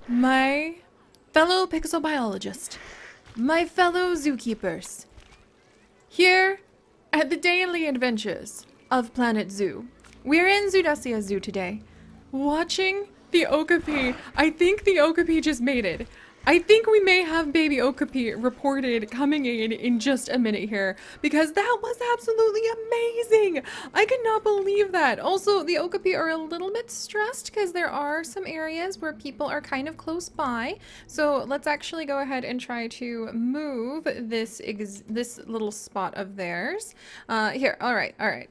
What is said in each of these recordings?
My fellow pixel biologist, my fellow zookeepers, here at the daily adventures of Planet Zoo. We're in Zoodesia Zoo today, watching the okapi. I think the okapi just mated. I think we may have baby okapi reported coming in just a minute here, because that was absolutely amazing. I could not believe that. Also, the okapi are a little bit stressed because there are some areas where people are kind of close by. So let's actually go ahead and try to move this little spot of theirs. Here, all right, all right.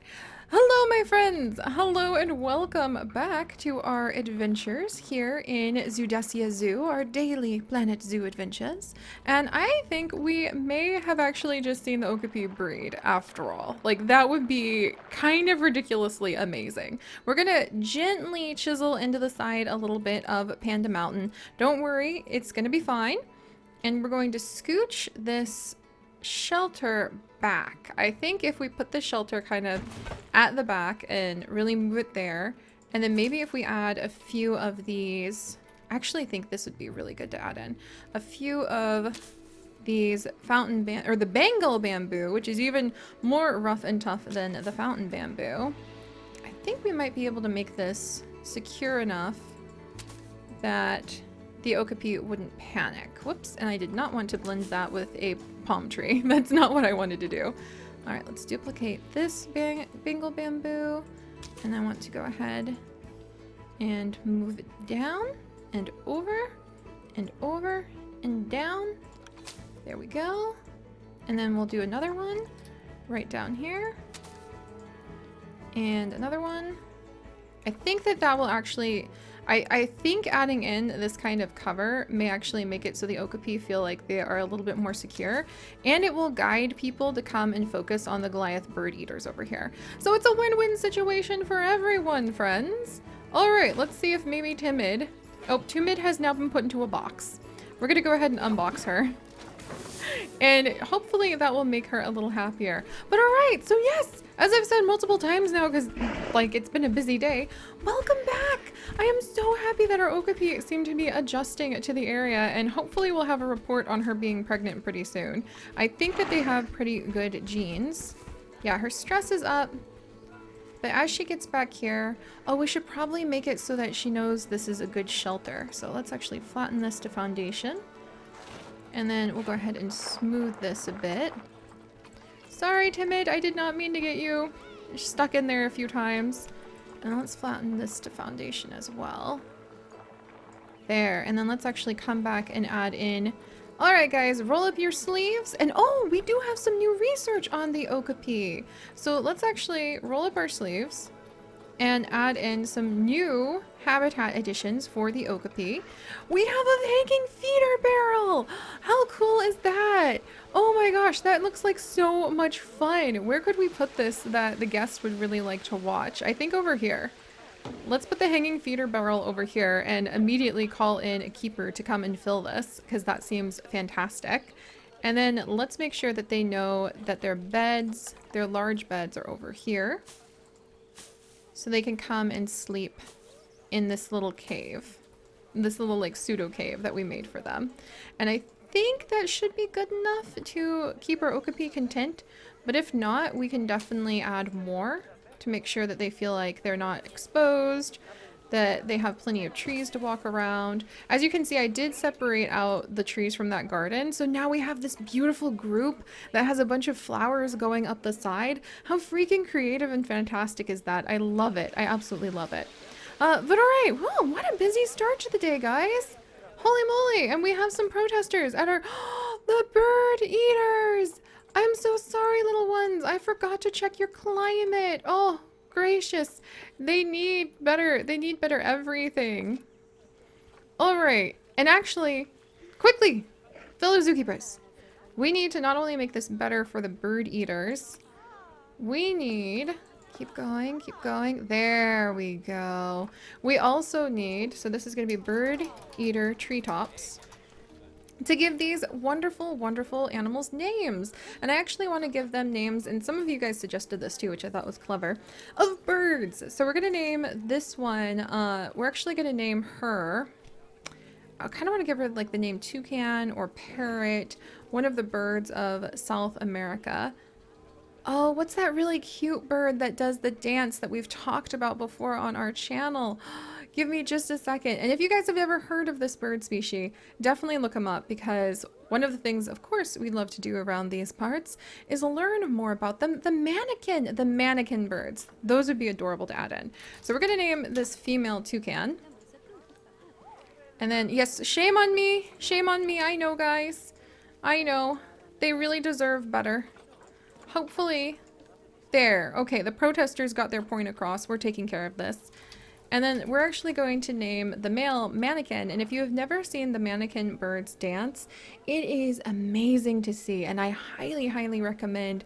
Hello, my friends! Hello and welcome back to our adventures here in Zoodesia Zoo, our daily Planet Zoo adventures. And I think we may have actually just seen the okapi breed after all. Like, that would be kind of ridiculously amazing. We're gonna gently chisel into the side a little bit of Panda Mountain. Don't worry, it's gonna be fine. And we're going to scooch this shelter back. I think if we put the shelter kind of at the back and really move it there, and then maybe if we add a few of these, I actually think this would be really good to add in a few of these or the Bengal bamboo, which is even more rough and tough than the fountain bamboo. I think we might be able to make this secure enough that the okapi wouldn't panic. Whoops, and I did not want to blend that with a palm tree. That's not what I wanted to do. All right, let's duplicate this Bengal bamboo, and I want to go ahead and move it down and over and over and down. There we go. And then we'll do another one right down here. And another one. I think that will actually... I think adding in this kind of cover may actually make it so the okapi feel like they are a little bit more secure, and it will guide people to come and focus on the Goliath bird eaters over here. So it's a win-win situation for everyone, friends. All right, let's see if maybe Timid... Oh, Timid has now been put into a box. We're gonna go ahead and unbox her. And hopefully that will make her a little happier. But alright, so yes, as I've said multiple times now, because like it's been a busy day, welcome back! I am so happy that our okapi seem to be adjusting to the area, and hopefully we'll have a report on her being pregnant pretty soon. I think that they have pretty good genes. Yeah, her stress is up. But as she gets back here, oh, we should probably make it so that she knows this is a good shelter. So let's actually flatten this to foundation. And then we'll go ahead and smooth this a bit. Sorry, Timid, I did not mean to get you stuck in there a few times. And let's flatten this to foundation as well. There, and then let's actually come back and add in... Alright guys, roll up your sleeves. And oh, we do have some new research on the okapi. So let's actually roll up our sleeves and add in some new habitat additions for the okapi. We have a hanging feeder barrel! How cool is that? Oh my gosh, that looks like so much fun. Where could we put this that the guests would really like to watch? I think over here. Let's put the hanging feeder barrel over here and immediately call in a keeper to come and fill this, because that seems fantastic. And then let's make sure that they know that their beds, their large beds, are over here. So they can come and sleep in this little cave. This little like pseudo cave that we made for them. And I think that should be good enough to keep our okapi content. But if not, we can definitely add more to make sure that they feel like they're not exposed, that they have plenty of trees to walk around. As you can see, I did separate out the trees from that garden. So now we have this beautiful group that has a bunch of flowers going up the side. How freaking creative and fantastic is that? I love it. I absolutely love it. But all right, whoa, what a busy start to the day, guys. Holy moly, and we have some protesters at our, the bird eaters. I'm so sorry, little ones. I forgot to check your climate. Oh, gracious. They need better everything. All right, and actually, quickly, fellow zookeepers, we need to not only make this better for the bird eaters, we need... Keep going, keep going. There we go. We also need, so this is going to be bird eater treetops, to give these wonderful, wonderful animals names. And I actually want to give them names, and some of you guys suggested this too, which I thought was clever, of birds. So we're going to name this one, we're actually going to name her I kind of want to give her like the name toucan or parrot, one of the birds of South America. Oh, what's that really cute bird that does the dance that we've talked about before on our channel? Give me just a second. And if you guys have ever heard of this bird species, definitely look them up, because one of the things, of course, we love to do around these parts is learn more about them. The mannequin birds. Those would be adorable to add in. So we're going to name this female toucan. And then, yes, shame on me. Shame on me. I know, guys. I know. They really deserve better. Hopefully. There. Okay, the protesters got their point across. We're taking care of this. And then we're actually going to name the male mannequin. And if you have never seen the mannequin birds dance, it is amazing to see. And I highly, highly recommend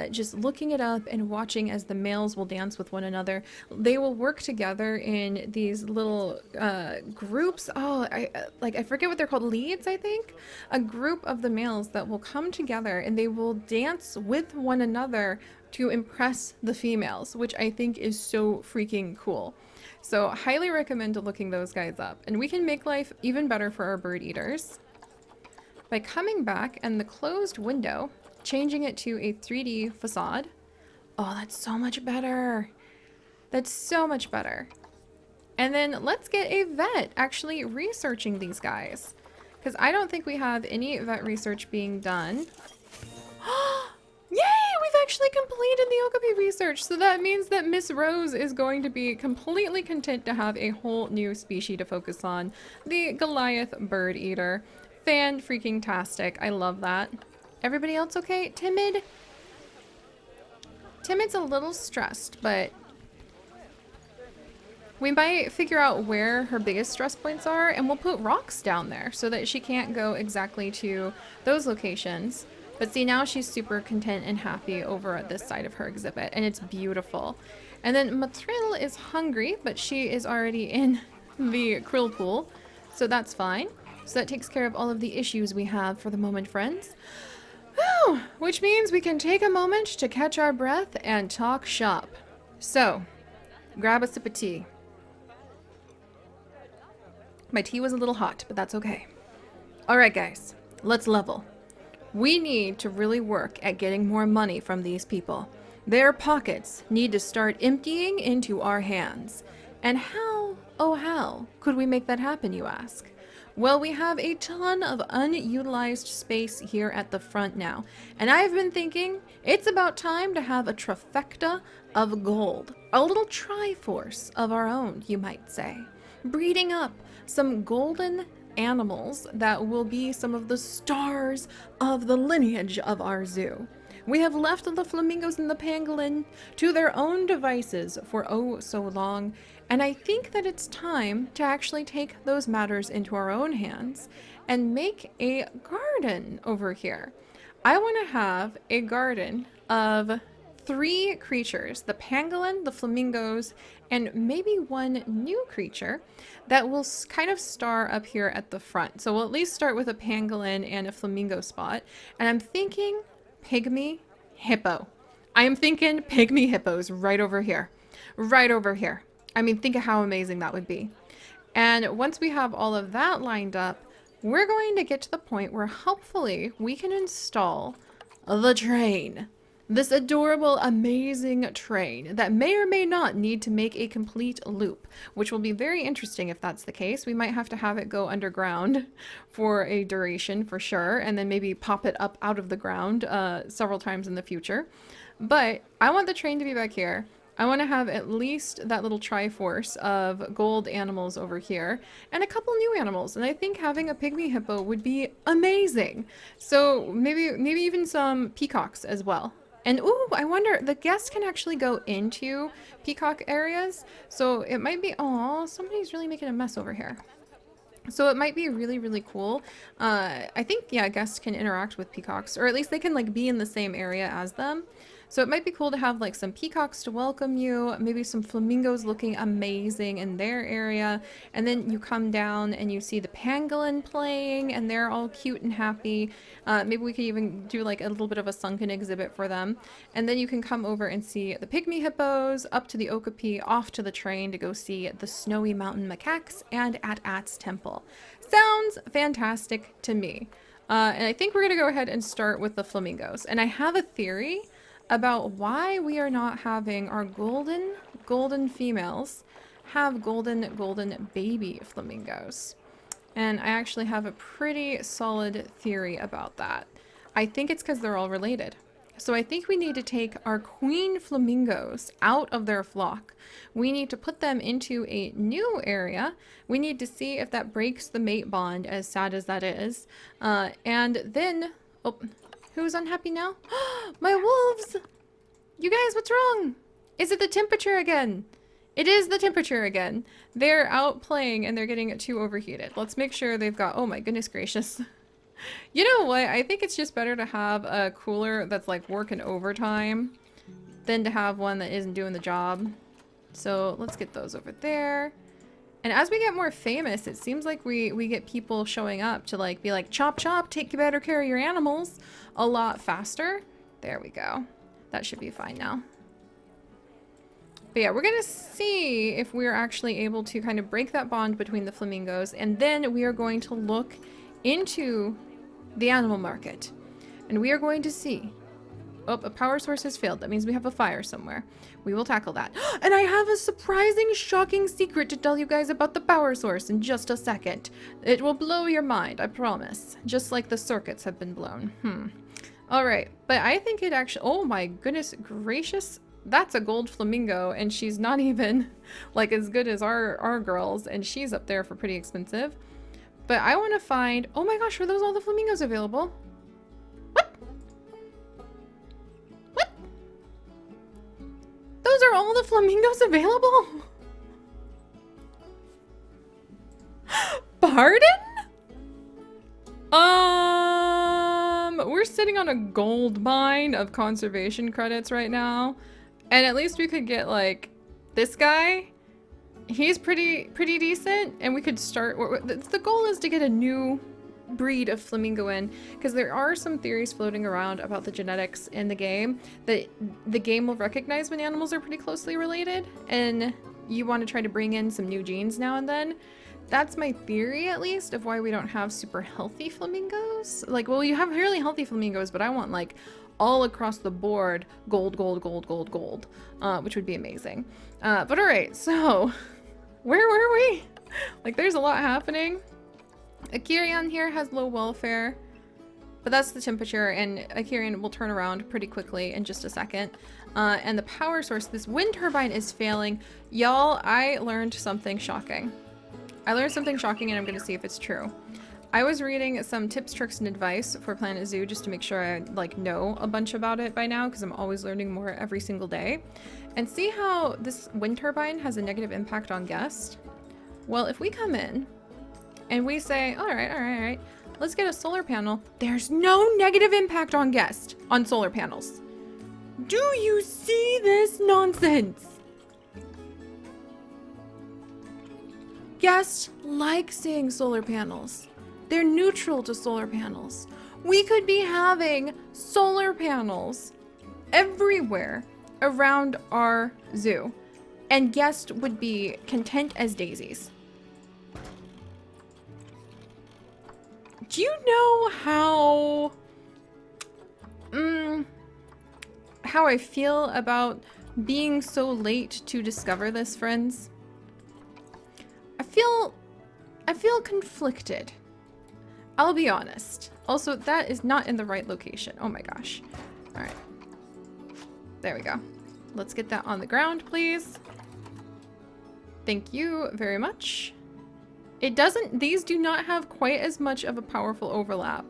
just looking it up and watching as the males will dance with one another. They will work together in these little groups. Oh, I forget what they're called. Leads, I think. A group of the males that will come together and they will dance with one another to impress the females, which I think is so freaking cool. So highly recommend looking those guys up. And we can make life even better for our bird eaters by coming back and the closed window, changing it to a 3D facade. Oh, that's so much better. That's so much better. And then let's get a vet actually researching these guys, because I don't think we have any vet research being done. Yay! We've actually completed the Okapi research, so that means that Miss Rose is going to be completely content to have a whole new species to focus on, the Goliath bird eater. Fan-freaking-tastic. I love that. Everybody else okay? Timid? Timid's a little stressed, but we might figure out where her biggest stress points are, and we'll put rocks down there so that she can't go exactly to those locations. But see, now she's super content and happy over at this side of her exhibit, and it's beautiful. And then Matril is hungry, but she is already in the krill pool, so that's fine. So that takes care of all of the issues we have for the moment, friends. Whew, which means we can take a moment to catch our breath and talk shop. So, grab a sip of tea. My tea was a little hot, but that's okay. Alright guys, let's level. We need to really work at getting more money from these people. Their pockets need to start emptying into our hands. And how, oh how, could we make that happen, you ask? Well, we have a ton of unutilized space here at the front now. And I've been thinking it's about time to have a trifecta of gold. A little triforce of our own, you might say. Breeding up some golden animals that will be some of the stars of the lineage of our zoo. We have left the flamingos and the pangolin to their own devices for oh so long, and I think that it's time to actually take those matters into our own hands and make a garden over here. I want to have a garden of 3 creatures, the pangolin, the flamingos, and maybe one new creature that will kind of star up here at the front. So we'll at least start with a pangolin and a flamingo spot. And I'm thinking pygmy hippo. I am thinking pygmy hippos right over here. Right over here. I mean, think of how amazing that would be. And once we have all of that lined up, we're going to get to the point where hopefully we can install the train. This adorable, amazing train that may or may not need to make a complete loop, which will be very interesting if that's the case. We might have to have it go underground for a duration for sure, and then maybe pop it up out of the ground several times in the future. But I want the train to be back here. I want to have at least that little triforce of gold animals over here and a couple new animals. And I think having a pygmy hippo would be amazing. So maybe even some peacocks as well. And ooh, I wonder, the guests can actually go into peacock areas. So it might be, oh, somebody's really making a mess over here. So it might be really, really cool. I think, yeah, guests can interact with peacocks, or at least they can like be in the same area as them. So it might be cool to have like some peacocks to welcome you, maybe some flamingos looking amazing in their area. And then you come down and you see the pangolin playing and they're all cute and happy. Maybe we could even do like a little bit of a sunken exhibit for them. And then you can come over and see the pygmy hippos, up to the okapi, off to the train to go see the snowy mountain macaques and at At's temple. Sounds fantastic to me. And I think we're going to go ahead and start with the flamingos. And I have a theory about why we are not having our golden females have golden baby flamingos. And I actually have a pretty solid theory about that. I think it's because they're all related. So I think we need to take our queen flamingos out of their flock. We need to put them into a new area. We need to see if that breaks the mate bond, as sad as that is. And then, oh, who's unhappy now? My wolves! You guys, what's wrong? Is it the temperature again? It is the temperature again. They're out playing and they're getting too overheated. Let's make sure they've got, oh my goodness gracious. You know what? I think it's just better to have a cooler that's like working overtime than to have one that isn't doing the job. So let's get those over there. And as we get more famous, it seems like we get people showing up to like be like, chop chop, take better care of your animals a lot faster. There we go. That should be fine now. But yeah, we're going to see if we're actually able to kind of break that bond between the flamingos. And then we are going to look into the animal market. And we are going to see... Oh, a power source has failed. That means we have a fire somewhere. We will tackle that. And I have a surprising, shocking secret to tell you guys about the power source in just a second. It will blow your mind, I promise. Just like the circuits have been blown. Alright, but I think it actually... Oh my goodness gracious. That's a gold flamingo, and she's not even like as good as our girls, and she's up there for pretty expensive. But I want to find... Oh my gosh, were those all the flamingos available? What? What? Those are all the flamingos available? Pardon? We're sitting on a gold mine of conservation credits right now. And at least we could get, like, this guy. He's pretty decent. And we could start... The goal is to get a new breed of flamingo in. Because there are some theories floating around about the genetics in the game. That the game will recognize when animals are pretty closely related. And you want to try to bring in some new genes now and then. That's my theory, at least, of why we don't have super healthy flamingos. Like, well, you have really healthy flamingos, but I want, like... all across the board, gold, which would be amazing. But all right, so where were we? Like, there's a lot happening. Akirian here has low welfare, but that's the temperature, and Akirian will turn around pretty quickly in just a second. And the power source, this wind turbine is failing. Y'all, I learned something shocking. And I'm going to see if it's true. I was reading some tips, tricks, and advice for Planet Zoo just to make sure I like know a bunch about it by now, because I'm always learning more every single day. And see how this wind turbine has a negative impact on guests? Well, if we come in and we say, all right, let's get a solar panel. There's no negative impact on guests on solar panels. Do you see this nonsense? Guests like seeing solar panels. They're neutral to solar panels. We could be having solar panels everywhere around our zoo, and guests would be content as daisies. Do you know how I feel about being so late to discover this, friends? I feel conflicted. I'll be honest. Also, that is not in the right location. Oh my gosh. All right. There we go. Let's get that on the ground, please. Thank you very much. It doesn't, these do not have quite as much of a powerful overlap,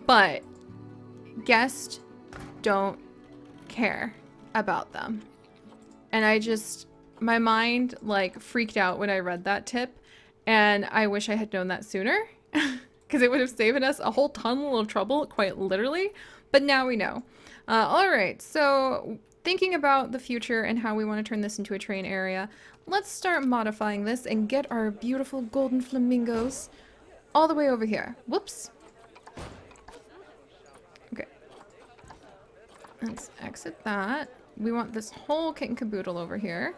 but guests don't care about them. And I just, my mind like freaked out when I read that tip, and I wish I had known that sooner because it would have saved us a whole ton of trouble, quite literally. But now we know. All right, so thinking about the future and how we want to turn this into a train area, let's start modifying this and get our beautiful golden flamingos all the way over here. Whoops. Okay. Let's exit that. We want this whole kit and caboodle over here.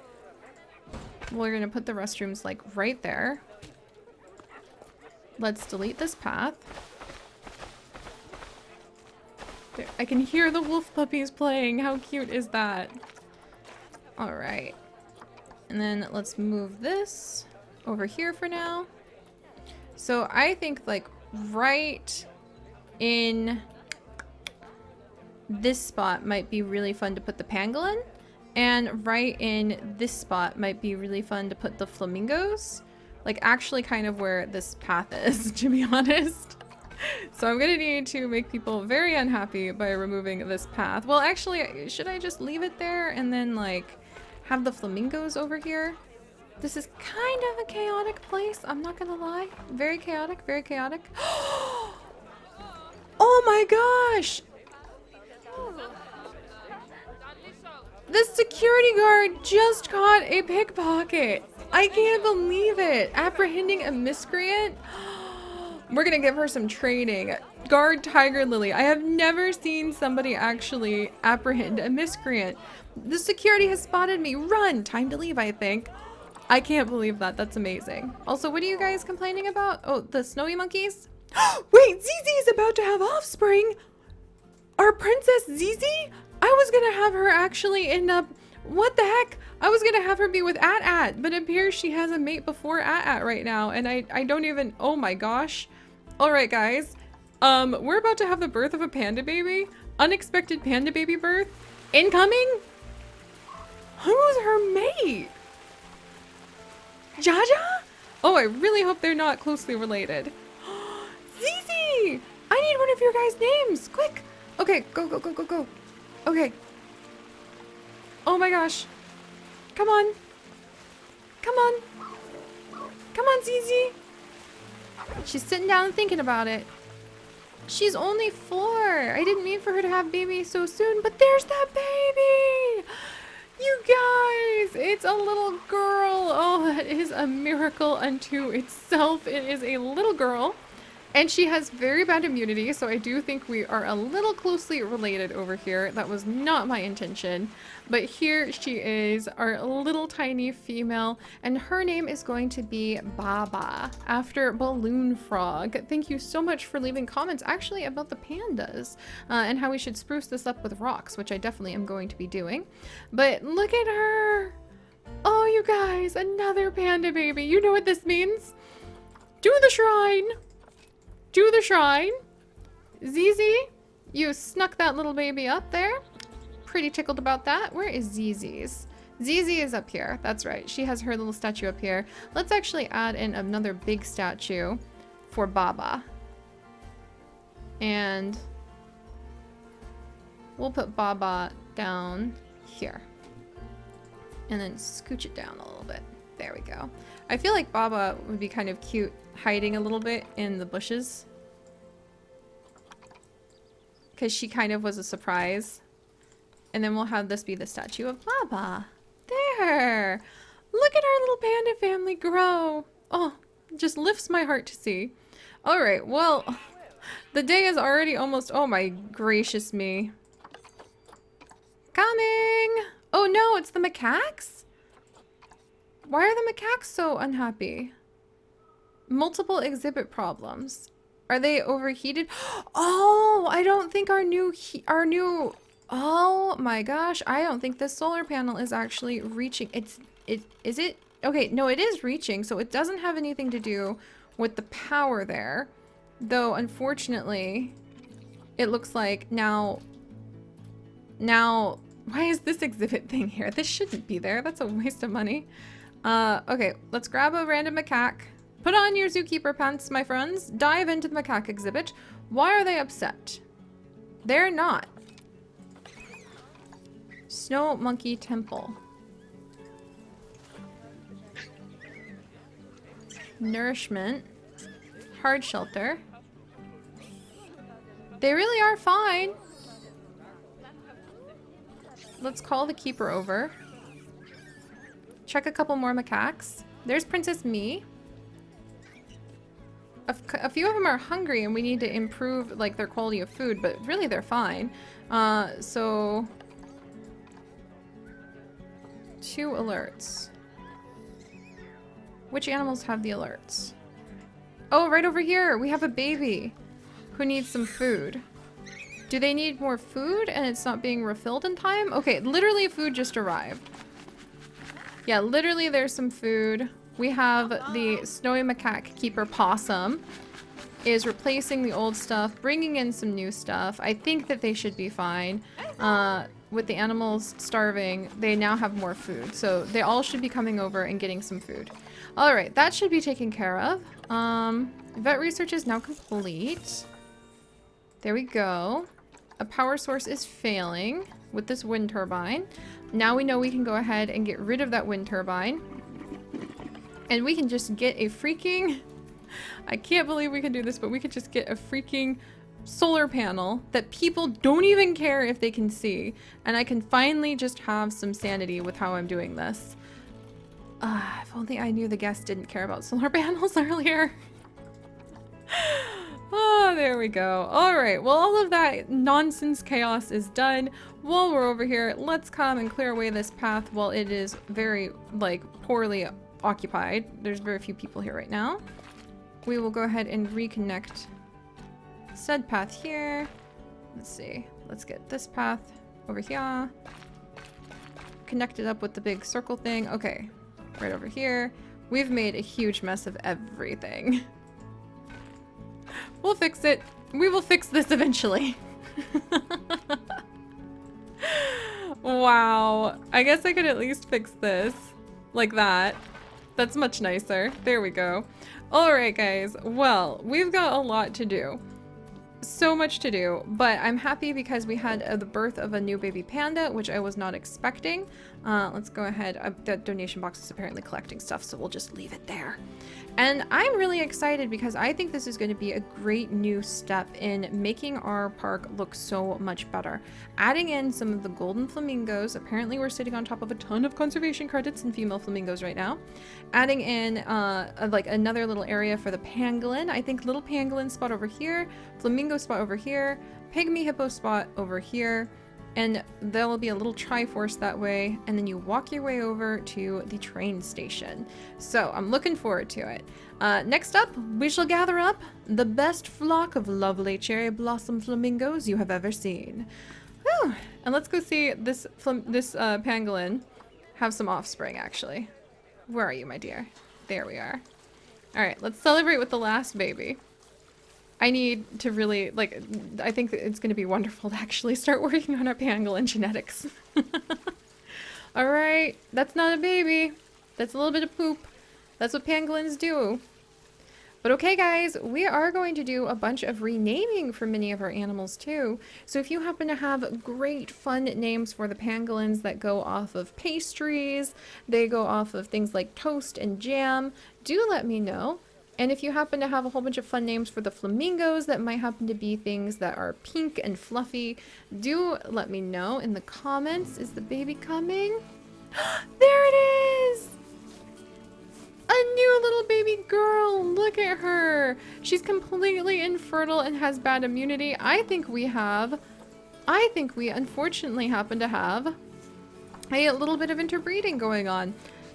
We're going to put the restrooms like right there. Let's delete this path. There, I can hear the wolf puppies playing. How cute is that? All right. And then let's move this over here for now. So I think like right in this spot might be really fun to put the pangolin. And right in this spot might be really fun to put the flamingos. Like actually kind of where this path is, to be honest. So I'm gonna need to make people very unhappy by removing this path. Well, actually, should I just leave it there and then like have the flamingos over here? This is kind of a chaotic place, I'm not gonna lie. Very chaotic, very chaotic. Oh my gosh! The security guard just caught a pickpocket. I can't believe it. Apprehending a miscreant? We're gonna give her some training. Guard Tiger Lily. I have never seen somebody actually apprehend a miscreant. The security has spotted me. Run! Time to leave, I think. I can't believe that. That's amazing. Also, what are you guys complaining about? Oh, the snowy monkeys? Wait, Zizi is about to have offspring! Our princess Zizi? I was gonna have her actually end up... What the heck? I was gonna have her be with At-At, but it appears she has a mate before At-At right now, and I don't even... Oh my gosh. Alright, guys. We're about to have the birth of a panda baby. Unexpected panda baby birth. Incoming? Who's her mate? Jaja? Oh, I really hope they're not closely related. Zizi! I need one of your guys' names! Quick! Okay, go, go, go, go, go. Okay. Oh my gosh. Come on. Come on. Come on, Zizi. She's sitting down thinking about it. She's only 4. I didn't mean for her to have baby so soon, but there's that baby! You guys, it's a little girl. Oh, that is a miracle unto itself. It is a little girl. And she has very bad immunity, so I do think we are a little closely related over here. That was not my intention. But here she is, our little tiny female, and her name is going to be Baba, after Balloon Frog. Thank you so much for leaving comments, actually, about the pandas, and how we should spruce this up with rocks, which I definitely am going to be doing. But look at her! Oh, you guys, another panda baby. You know what this means? Do the shrine! Do the shrine. Zizi, you snuck that little baby up there. Pretty tickled about that. Where is Zizi's? Zizi is up here. That's right. She has her little statue up here. Let's actually add in another big statue for Baba. And we'll put Baba down here. And then scooch it down a little bit. There we go. I feel like Baba would be kind of cute hiding a little bit in the bushes. Because she kind of was a surprise. And then we'll have this be the statue of Baba. There! Look at our little panda family grow. Oh, just lifts my heart to see. Alright, well, the day is already almost... Oh my gracious me. Coming! Oh no, it's the macaques? Why are the macaques so unhappy? Multiple exhibit problems. Are they overheated? Oh, I don't think our new... Oh my gosh, I don't think this solar panel is actually reaching. Is it? Okay, no, it is reaching, so it doesn't have anything to do with the power there. Though, unfortunately, it looks like now, why is this exhibit thing here? This shouldn't be there. That's a waste of money. Okay, let's grab a random macaque. Put on your zookeeper pants, my friends. Dive into the macaque exhibit. Why are they upset? They're not. Snow Monkey Temple. Nourishment. Hard shelter. They really are fine. let's call the keeper over. Check a couple more macaques. There's Princess Me. A few of them are hungry and we need to improve like their quality of food, but really they're fine. So 2 alerts. Which animals have the alerts? Oh, right over here. We have a baby who needs some food. Do they need more food and it's not being refilled in time? Okay, literally food just arrived. Yeah, literally there's some food. We have the snowy macaque keeper possum is replacing the old stuff, bringing in some new stuff. I think that they should be fine. With the animals starving, they now have more food. So they all should be coming over and getting some food. All right, that should be taken care of. Vet research is now complete. There we go. A power source is failing with this wind turbine. Now we know we can go ahead and get rid of that wind turbine. And we can just get a freaking... I can't believe we can do this, but we could just get a freaking solar panel that people don't even care if they can see. And I can finally just have some sanity with how I'm doing this. If only I knew the guest didn't care about solar panels earlier. Oh, there we go. All right, well, all of that nonsense chaos is done. While we're over here, let's come and clear away this path while it is very, like, poorly occupied. There's very few people here right now. We will go ahead and reconnect said path here. Let's see. Let's get this path over here. Connect it up with the big circle thing. Okay, right over here. We've made a huge mess of everything. We'll fix it. We will fix this eventually. Wow. I guess I could at least fix this. Like that. That's much nicer. There we go. Alright guys. Well, we've got a lot to do. So much to do, but I'm happy because we had the birth of a new baby panda, which I was not expecting. Let's go ahead. That donation box is apparently collecting stuff, so we'll just leave it there. And I'm really excited because I think this is going to be a great new step in making our park look so much better. Adding in some of the golden flamingos. Apparently we're sitting on top of a ton of conservation credits and female flamingos right now. Adding in like another little area for the pangolin. I think little pangolin spot over here, flamingo spot over here, pygmy hippo spot over here. And there will be a little Triforce that way, and then you walk your way over to the train station. So I'm looking forward to it. Next up, we shall gather up the best flock of lovely cherry blossom flamingos you have ever seen. Whew. And let's go see this pangolin have some offspring, actually. Where are you, my dear? There we are. All right, let's celebrate with the last baby. I need to really, like, I think it's going to be wonderful to actually start working on our pangolin genetics. All right, that's not a baby. That's a little bit of poop. That's what pangolins do. But okay, guys, we are going to do a bunch of renaming for many of our animals too. So if you happen to have great fun names for the pangolins that go off of pastries, they go off of things like toast and jam, do let me know. And if you happen to have a whole bunch of fun names for the flamingos that might happen to be things that are pink and fluffy, do let me know in the comments. Is the baby coming? There it is! A new little baby girl! Look at her! She's completely infertile and has bad immunity. I think we unfortunately happen to have a little bit of interbreeding going on.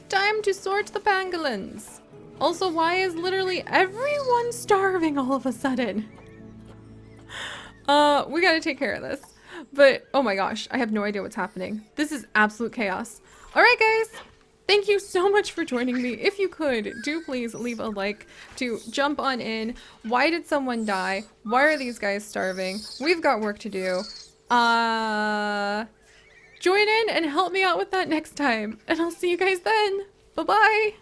Time to sort the pangolins! Also, why is literally everyone starving all of a sudden? We gotta take care of this. But, oh my gosh, I have no idea what's happening. This is absolute chaos. Alright guys, thank you so much for joining me. If you could, do please leave a like to jump on in. Why did someone die? Why are these guys starving? We've got work to do. Join in and help me out with that next time. And I'll see you guys then. Bye-bye.